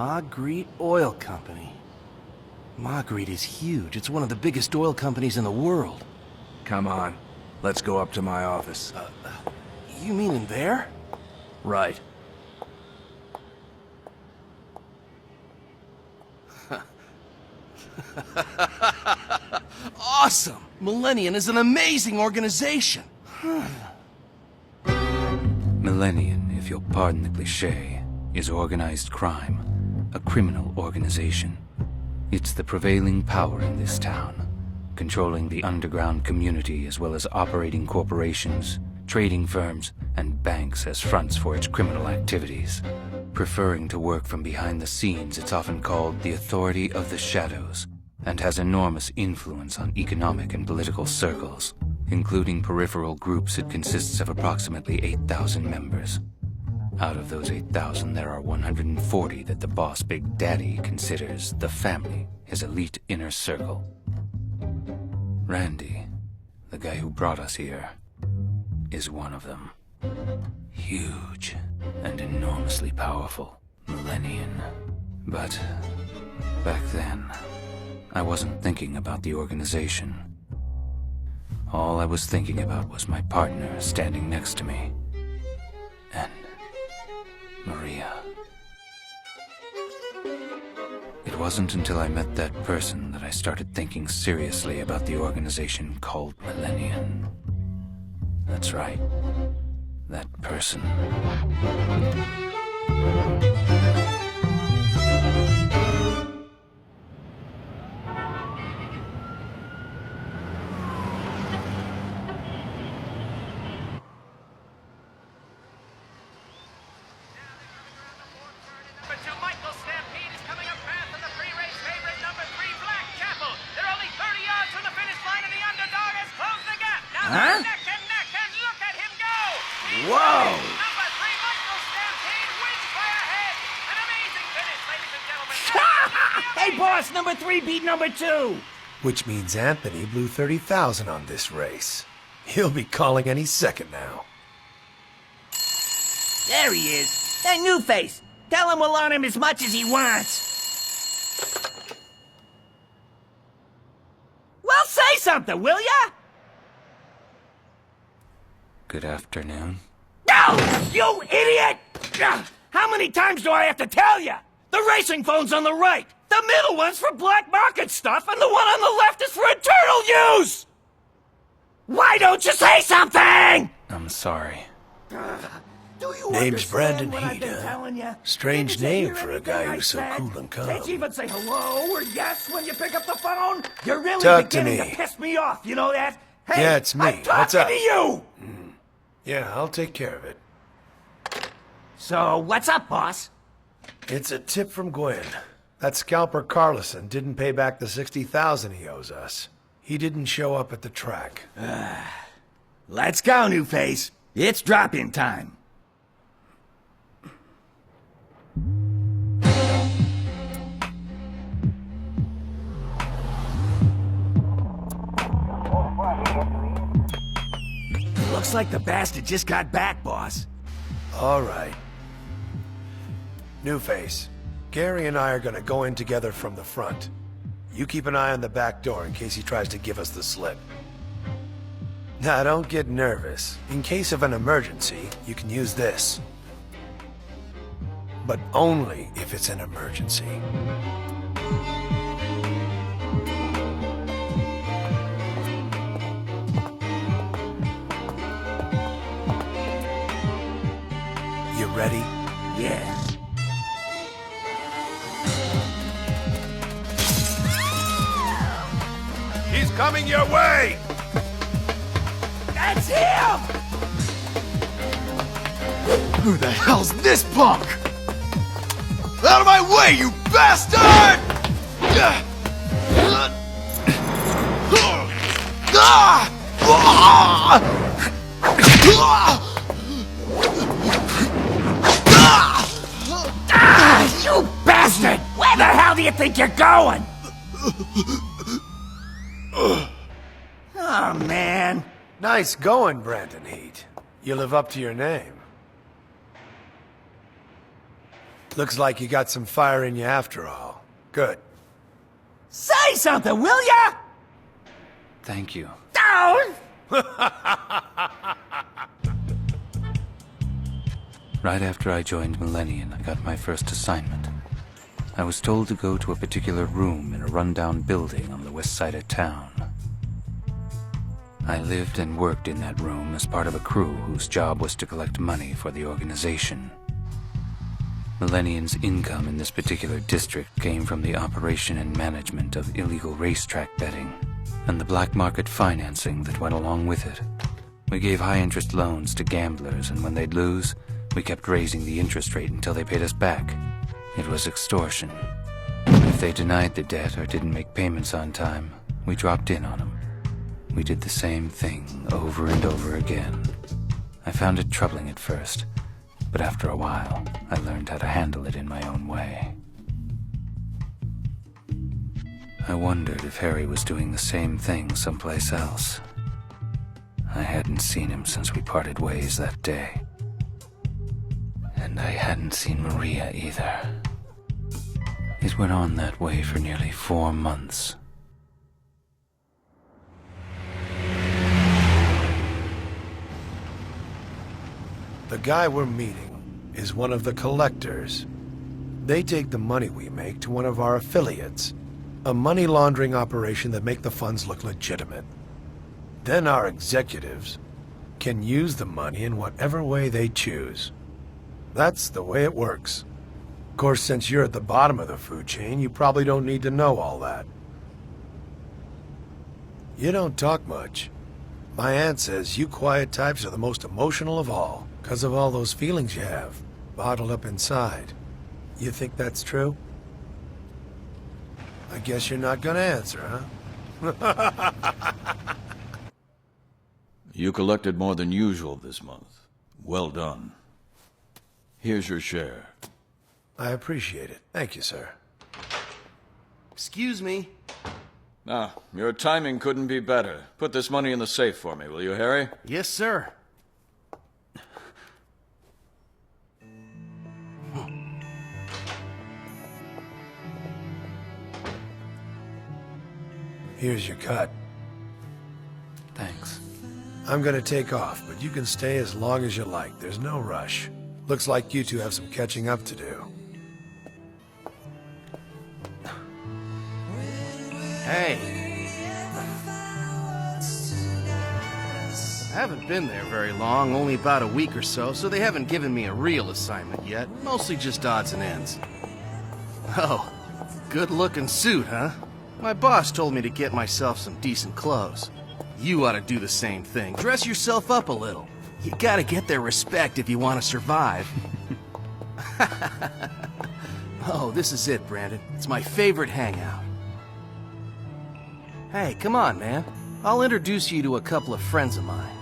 Marguerite Oil Company. Marguerite is huge. It's one of the biggest oil companies in the world. Come on. Let's go up to my office. You mean in there? Right. Awesome! Millennion is an amazing organization. Millennion, if you'll pardon the cliché, is organized crime, a criminal organization. It's the prevailing power in this town, controlling the underground community as well as operating corporations, trading firms, and banks as fronts for its criminal activities. Preferring to work from behind the scenes, it's often called the Authority of the Shadows, and has enormous influence on economic and political circles. Including peripheral groups, it consists of approximately 8,000 members. Out of those 8,000, there are 140 that the boss Big Daddy considers the family, his elite inner circle. Randy, the guy who brought us here, is one of them. Huge and enormously powerful. Millennion. But back then, I wasn't thinking about the organization. All I was thinking about was my partner standing next to me. And Maria. It wasn't until I met that person that I started thinking seriously about the organization called Millennion. That's right. That person. Huh? Neck and neck, and look at him go! He's Whoa! winning. Number 3, Michael Stampede wins by a head. An amazing finish, ladies and gentlemen. Hey, boss, number 3 beat number 2. Which means Anthony blew 30,000 on this race. He'll be calling any second now. There he is. Hey, new face. Tell him we'll loan him as much as he wants. Well, say something, will ya? Good afternoon. No, you idiot! How many times do I have to tell you? The racing phone's on the right. The middle one's for black market stuff, and the one on the left is for internal use! Why don't you say something? I'm sorry. Do you Name's Brandon understand what I've been Heat, huh? telling you? Strange Didn't you name hear for a anything guy I who's so said? cool and calm. Can't you even say hello or yes when you pick up the phone? You're really Talk to beginning me. to piss me off, you know that? Hey, Yeah, it's me. I'm talking What's up? to you! Yeah, I'll take care of it. So, what's up, boss? It's a tip from Gwen. That scalper Carlson didn't pay back the 60,000 he owes us. He didn't show up at the track. Let's go, new face. It's drop-in time. Looks like the bastard just got back, boss. All right. New face. Gary and I are gonna go in together from the front. You keep an eye on the back door in case he tries to give us the slip. Now, don't get nervous. In case of an emergency, you can use this. But only if it's an emergency. You ready? Yeah. He's coming your way! That's him! Who the hell's this punk? Out of my way, you bastard! You bastard! Where the hell do you think you're going? Oh, man. Nice going, Brandon Heat. You live up to your name. Looks like you got some fire in you after all. Good. Say something, will ya? Thank you. Down! Right after I joined Millennion, I got my first assignment. I was told to go to a particular room in a rundown building on the west side of town. I lived and worked in that room as part of a crew whose job was to collect money for the organization. Millenion's income in this particular district came from the operation and management of illegal racetrack betting and the black market financing that went along with it. We gave high-interest loans to gamblers, and when they'd lose, we kept raising the interest rate until they paid us back. It was extortion. If they denied the debt or didn't make payments on time, we dropped in on them. We did the same thing over and over again. I found it troubling at first, but after a while, I learned how to handle it in my own way. I wondered if Harry was doing the same thing someplace else. I hadn't seen him since we parted ways that day. And I hadn't seen Maria either. It went on that way for nearly 4 months. The guy we're meeting is one of the collectors. They take the money we make to one of our affiliates, a money laundering operation that make the funds look legitimate. Then our executives can use the money in whatever way they choose. That's the way it works. Of course, since you're at the bottom of the food chain, you probably don't need to know all that. You don't talk much. My aunt says you quiet types are the most emotional of all, because of all those feelings you have, bottled up inside. You think that's true? I guess you're not gonna answer, huh? You collected more than usual this month. Well done. Here's your share. I appreciate it. Thank you, sir. Excuse me. Ah, your timing couldn't be better. Put this money in the safe for me, will you, Harry? Yes, sir. Here's your cut. Thanks. I'm gonna take off, but you can stay as long as you like. There's no rush. Looks like you two have some catching up to do. Hey. I haven't been there very long, only about a week or so they haven't given me a real assignment yet. Mostly just odds and ends. Oh, good-looking suit, huh? My boss told me to get myself some decent clothes. You ought to do the same thing. Dress yourself up a little. You gotta get their respect if you want to survive. Oh, this is it, Brandon. It's my favorite hangout. Hey, come on, man. I'll introduce you to a couple of friends of mine.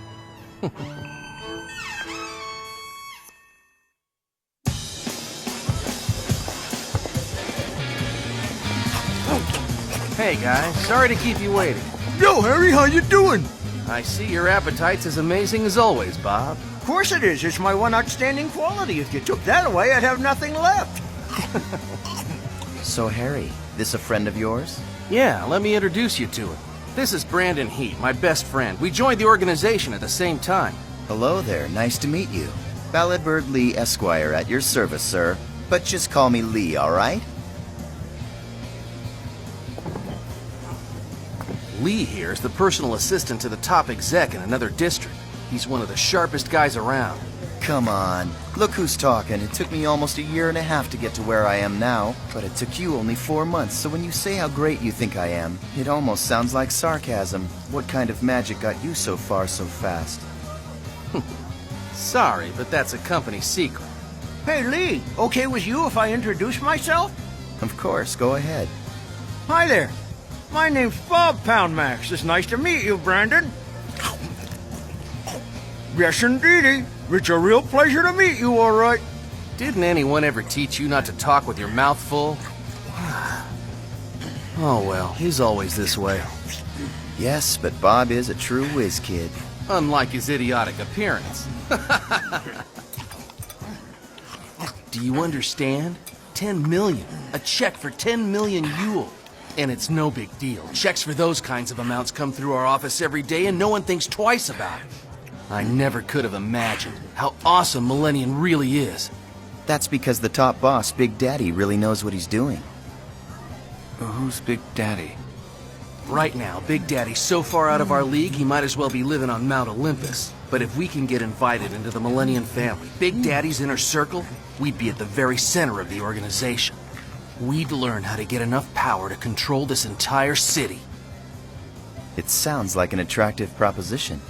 Hey, guys. Sorry to keep you waiting. Yo, Harry, how you doing? I see your appetite's as amazing as always, Bob. Of course it is. It's my one outstanding quality. If you took that away, I'd have nothing left. So, Harry, this a friend of yours? Yeah, let me introduce you to him. This is Brandon Heat, my best friend. We joined the organization at the same time. Hello there, nice to meet you. Balladbird Lee Esquire at your service, sir. But just call me Lee, all right? Lee here is the personal assistant to the top exec in another district. He's one of the sharpest guys around. Come on, look who's talking. It took me almost a year and a half to get to where I am now, but it took you only 4 months, so when you say how great you think I am, it almost sounds like sarcasm. What kind of magic got you so far so fast? Sorry, but that's a company secret. Hey, Lee, okay with you if I introduce myself? Of course, go ahead. Hi there. My name's Bob Poundmax. It's nice to meet you, Brandon. Yes, indeedy. It's a real pleasure to meet you, all right. Didn't anyone ever teach you not to talk with your mouth full? Oh well, he's always this way. Yes, but Bob is a true whiz kid. Unlike his idiotic appearance. Do you understand? 10 million. A check for 10 million Yule. And it's no big deal. Checks for those kinds of amounts come through our office every day and no one thinks twice about it. I never could have imagined how awesome Millennion really is. That's because the top boss, Big Daddy, really knows what he's doing. Who's Big Daddy? Right now, Big Daddy's so far out of our league, he might as well be living on Mount Olympus. But if we can get invited into the Millennion family, Big Daddy's inner circle, we'd be at the very center of the organization. We'd learn how to get enough power to control this entire city. It sounds like an attractive proposition.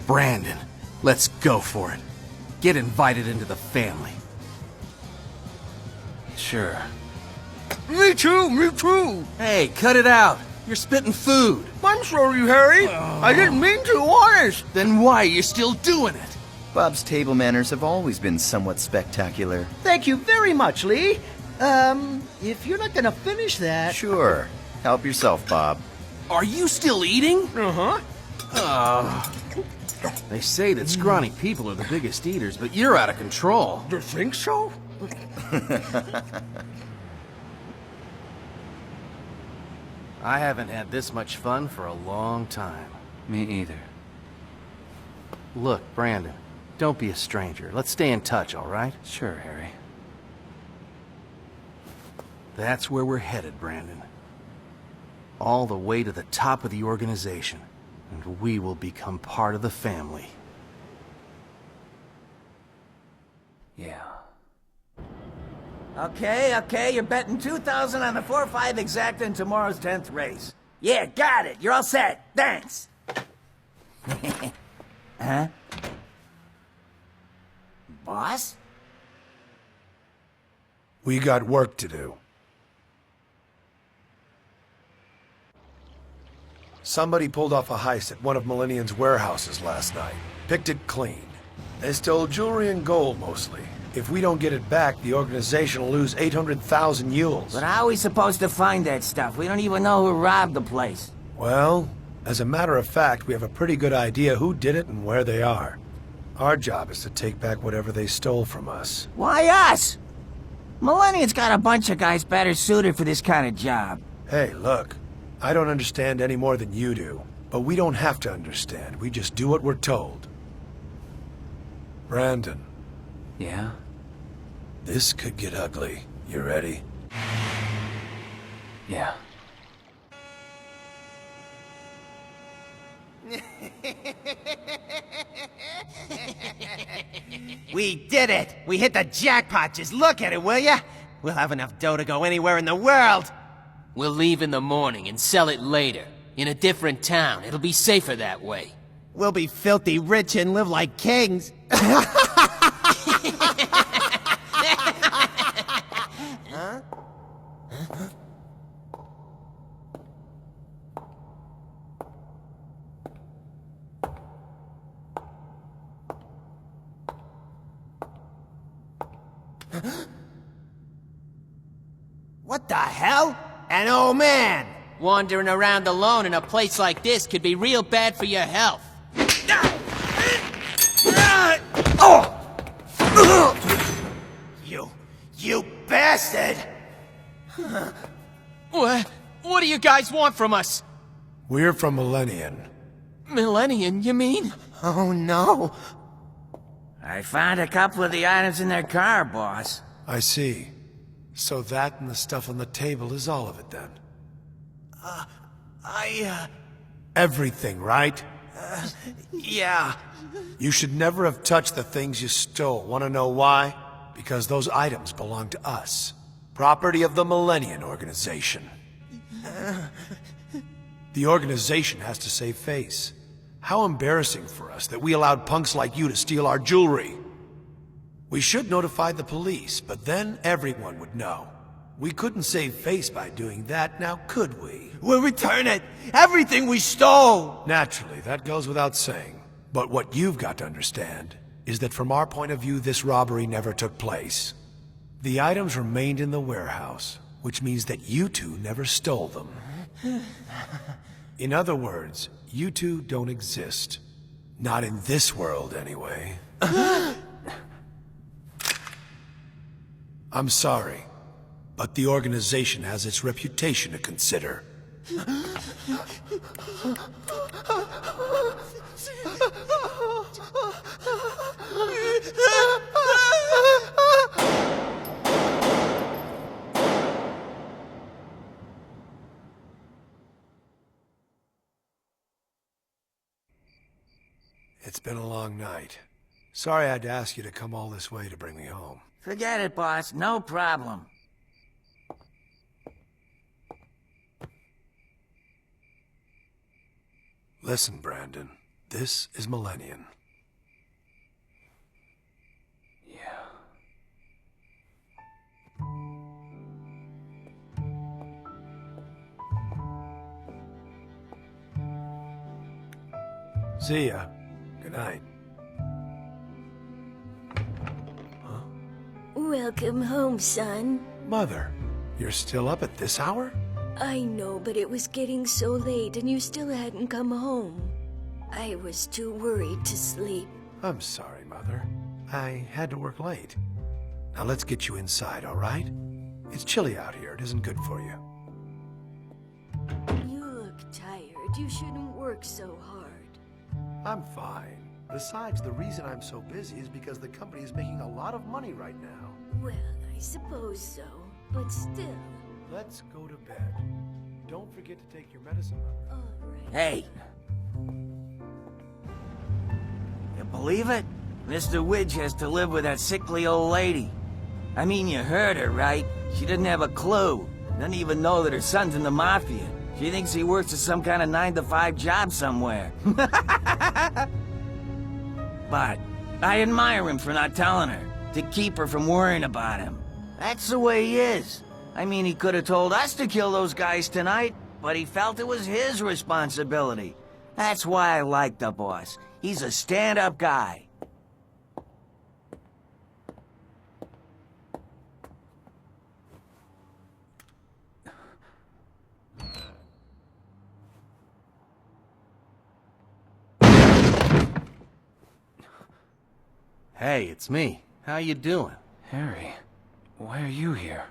Brandon, let's go for it. Get invited into the family. Sure. Me too, me too. Hey, cut it out. You're spitting food. I'm sorry, Harry. I didn't mean to, honest. Then why are you still doing it? Bob's table manners have always been somewhat spectacular. Thank you very much, Lee. If you're not gonna finish that... Sure. Help yourself, Bob. Are you still eating? Uh-huh. They say that scrawny people are the biggest eaters, but you're out of control. You think so? I haven't had this much fun for a long time. Me either. Look, Brandon, don't be a stranger. Let's stay in touch, all right? Sure, Harry. That's where we're headed, Brandon. All the way to the top of the organization, and we will become part of the family. Yeah. Okay, you're betting 2,000 on the 4-5 exacta in tomorrow's 10th race. Yeah, got it. You're all set. Thanks. Huh? Boss? We got work to do. Somebody pulled off a heist at one of Millenion's warehouses last night. Picked it clean. They stole jewelry and gold, mostly. If we don't get it back, the organization will lose 800,000 Yules. But how are we supposed to find that stuff? We don't even know who robbed the place. Well, as a matter of fact, we have a pretty good idea who did it and where they are. Our job is to take back whatever they stole from us. Why us? Millennium's got a bunch of guys better suited for this kind of job. Hey, look. I don't understand any more than you do. But we don't have to understand. We just do what we're told. Brandon. Yeah? This could get ugly. You ready? Yeah. We did it! We hit the jackpot, just look at it, will ya? We'll have enough dough to go anywhere in the world! We'll leave in the morning and sell it later. In a different town. It'll be safer that way. We'll be filthy rich and live like kings! What the hell? An old man! Wandering around alone in a place like this could be real bad for your health. You bastard! What do you guys want from us? We're from Millennion. Millennion, you mean? Oh no. I found a couple of the items in their car, boss. I see. So that and the stuff on the table is all of it, then? Everything, right? Yeah. You should never have touched the things you stole. Want to know why? Because those items belong to us. Property of the Millennion organization. The organization has to save face. How embarrassing for us that we allowed punks like you to steal our jewelry. We should notify the police, but then everyone would know. We couldn't save face by doing that, now could we? We'll return it! Everything we stole! Naturally, that goes without saying. But what you've got to understand is that from our point of view, this robbery never took place. The items remained in the warehouse, which means that you two never stole them. In other words, you two don't exist. Not in this world, anyway. I'm sorry, but the organization has its reputation to consider. It's been a long night. Sorry I had to ask you to come all this way to bring me home. Forget it, boss. No problem. Listen, Brandon. This is Millennion. Yeah. See ya. Good night. Welcome home, son. Mother, you're still up at this hour? I know, but it was getting so late and you still hadn't come home. I was too worried to sleep. I'm sorry, Mother. I had to work late. Now let's get you inside, all right? It's chilly out here. It isn't good for you. You look tired. You shouldn't work so hard. I'm fine. Besides, the reason I'm so busy is because the company is making a lot of money right now. Well, I suppose so, but still. Let's go to bed. Don't forget to take your medicine, Mother. All right. Hey. You believe it? Mr. Widge has to live with that sickly old lady. I mean, you heard her, right? She didn't have a clue. Doesn't even know that her son's in the Mafia. She thinks he works at some kind of 9-to-5 job somewhere. But I admire him for not telling her, to keep her from worrying about him. That's the way he is. I mean, he could have told us to kill those guys tonight, but he felt it was his responsibility. That's why I like the boss. He's a stand-up guy. Hey, it's me. How you doing? Harry, why are you here?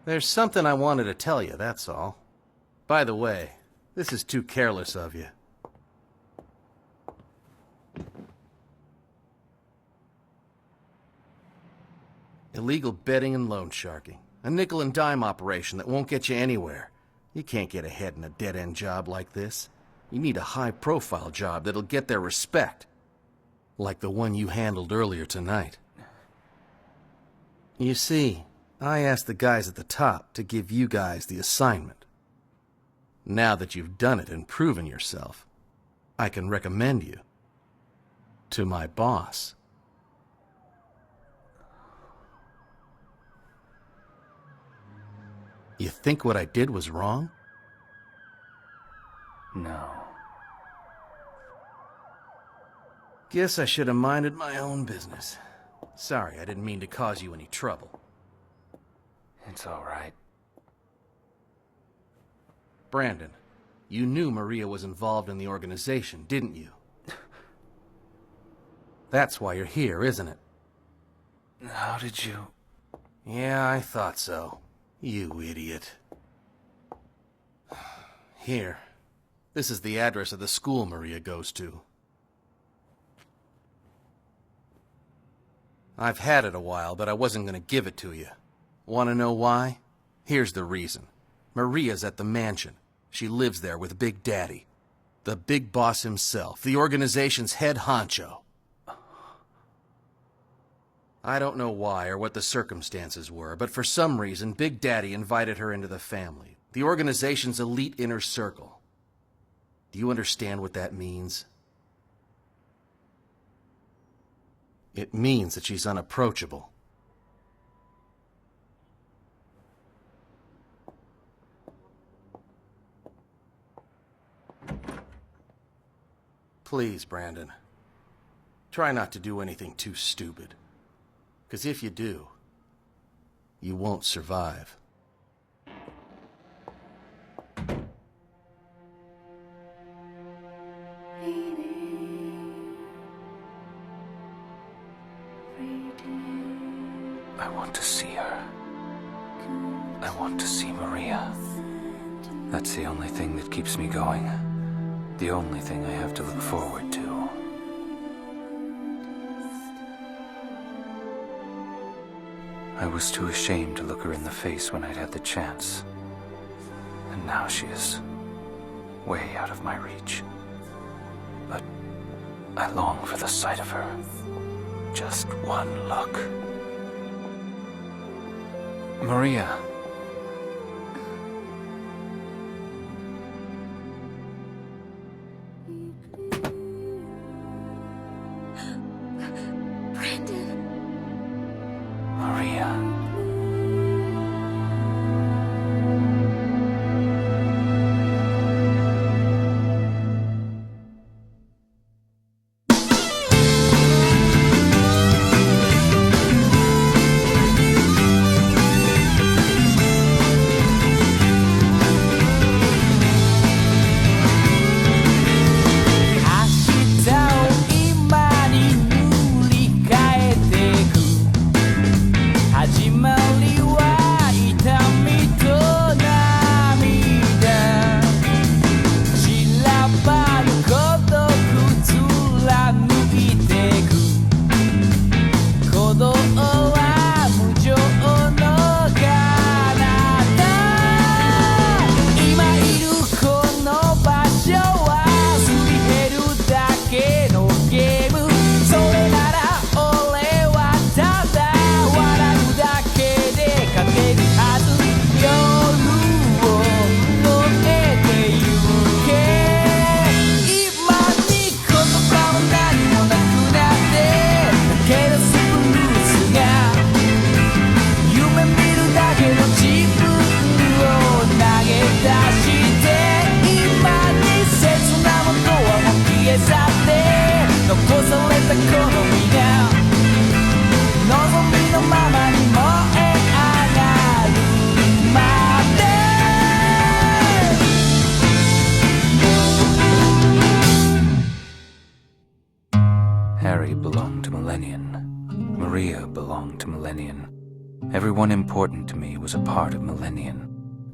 There's something I wanted to tell you, that's all. By the way, this is too careless of you. Illegal betting and loan sharking. A nickel and dime operation that won't get you anywhere. You can't get ahead in a dead-end job like this. You need a high-profile job that'll get their respect. Like the one you handled earlier tonight. You see, I asked the guys at the top to give you guys the assignment. Now that you've done it and proven yourself, I can recommend you to my boss. You think what I did was wrong? No. Guess I should have minded my own business. Sorry, I didn't mean to cause you any trouble. It's all right. Brandon, you knew Maria was involved in the organization, didn't you? That's why you're here, isn't it? How did you... Yeah, I thought so. You idiot. Here. This is the address of the school Maria goes to. I've had it a while, but I wasn't going to give it to you. Want to know why? Here's the reason. Maria's at the mansion. She lives there with Big Daddy. The big boss himself, the organization's head honcho. I don't know why or what the circumstances were, but for some reason, Big Daddy invited her into the family, the organization's elite inner circle. Do you understand what that means? It means that she's unapproachable. Please, Brandon. Try not to do anything too stupid. Because if you do, you won't survive. I want to see her. I want to see Maria. That's the only thing that keeps me going. The only thing I have to look forward to. I was too ashamed to look her in the face when I'd had the chance. And now she is way out of my reach. But I long for the sight of her. Just one look. Maria. Brandon. Maria. Harry belonged to Millennion. Maria belonged to Millennion. Everyone important to me was a part of Millennion.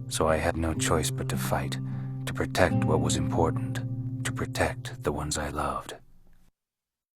So I had no choice but to fight, to protect what was important, to protect the ones I loved.